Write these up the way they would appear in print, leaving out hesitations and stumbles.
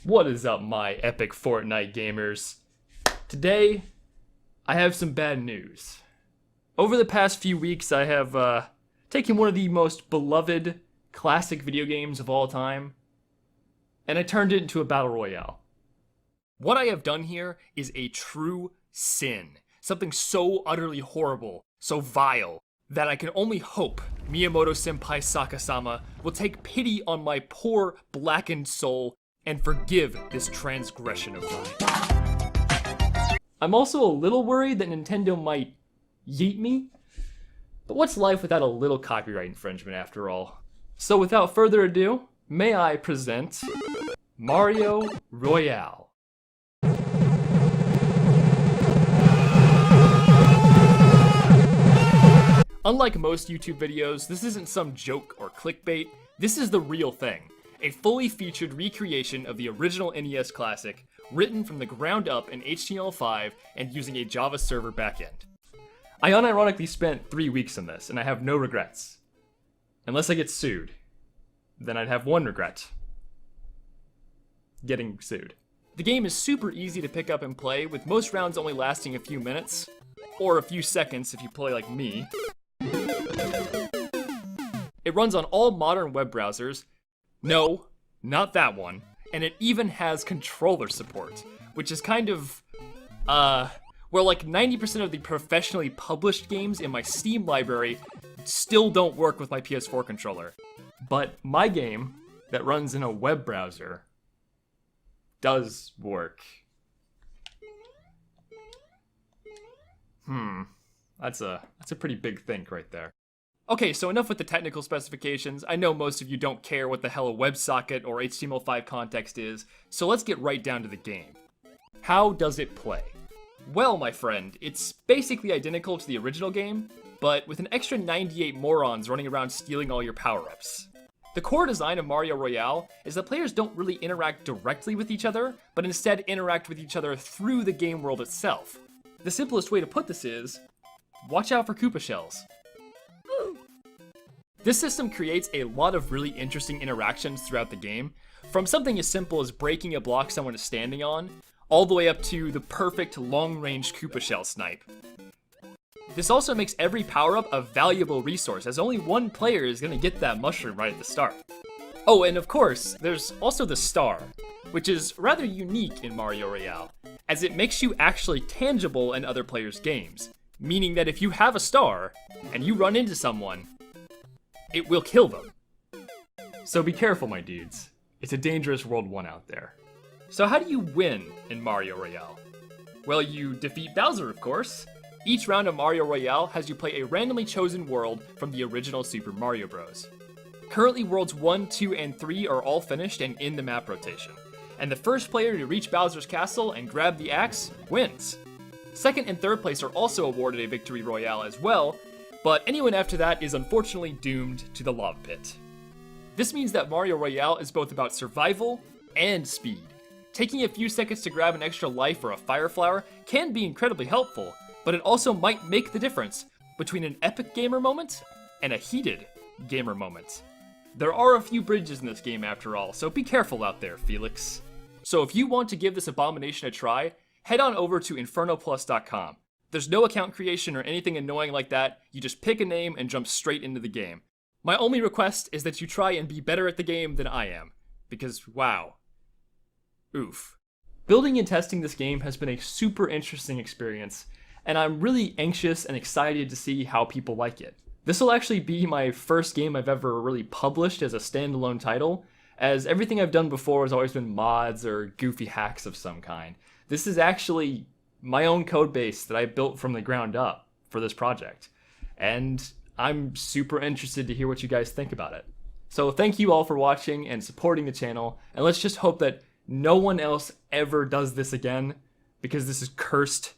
What is up, my epic Fortnite gamers? Today, I have some bad news. Over the past few weeks, I have taken one of the most beloved classic video games of all time, and I turned it into a battle royale. What I have done here is a true sin. Something so utterly horrible, so vile, that I can only hope Miyamoto-senpai Sakasama will take pity on my poor, blackened soul and forgive this transgression of mine. I'm also a little worried that Nintendo might yeet me, but what's life without a little copyright infringement after all? So without further ado, may I present Mario Royale. Unlike most YouTube videos, this isn't some joke or clickbait, this is the real thing. A fully featured recreation of the original NES classic, written from the ground up in HTML5 and using a Java server backend. I unironically spent 3 weeks on this, and I have no regrets. Unless I get sued. Then I'd have one regret. Getting sued. The game is super easy to pick up and play, with most rounds only lasting a few minutes, or a few seconds if you play like me. It runs on all modern web browsers. No, not that one. And it even has controller support, which is kind of, where like 90% of the professionally published games in my Steam library still don't work with my PS4 controller. But my game, that runs in a web browser, does work. That's a pretty big think right there. Okay, so enough with the technical specifications. I know most of you don't care what the hell a WebSocket or HTML5 context is, so let's get right down to the game. How does it play? Well, my friend, it's basically identical to the original game, but with an extra 98 morons running around stealing all your power-ups. The core design of Mario Royale is that players don't really interact directly with each other, but instead interact with each other through the game world itself. The simplest way to put this is, watch out for Koopa shells. This system creates a lot of really interesting interactions throughout the game, from something as simple as breaking a block someone is standing on, all the way up to the perfect long-range Koopa shell snipe. This also makes every power-up a valuable resource, as only one player is going to get that mushroom right at the start. Oh, and of course, there's also the star, which is rather unique in Mario Royale, as it makes you actually tangible in other players' games, meaning that if you have a star, and you run into someone, it will kill them. So be careful, my dudes. It's a dangerous World 1 out there. So how do you win in Mario Royale? Well, you defeat Bowser, of course. Each round of Mario Royale has you play a randomly chosen world from the original Super Mario Bros. Currently, Worlds 1, 2, and 3 are all finished and in the map rotation. And the first player to reach Bowser's castle and grab the axe wins. Second and third place are also awarded a victory royale as well, but anyone after that is unfortunately doomed to the lava pit. This means that Mario Royale is both about survival and speed. Taking a few seconds to grab an extra life or a fire flower can be incredibly helpful, but it also might make the difference between an epic gamer moment and a heated gamer moment. There are a few bridges in this game after all, so be careful out there, Felix. So if you want to give this abomination a try, head on over to infernoplus.com. There's no account creation or anything annoying like that, you just pick a name and jump straight into the game. My only request is that you try and be better at the game than I am, because wow. Oof. Building and testing this game has been a super interesting experience, and I'm really anxious and excited to see how people like it. This will actually be my first game I've ever really published as a standalone title, as everything I've done before has always been mods or goofy hacks of some kind. This is actually my own code base that I built from the ground up for this project. And I'm super interested to hear what you guys think about it. So thank you all for watching and supporting the channel, and let's just hope that no one else ever does this again, because this is cursed.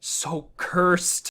So cursed.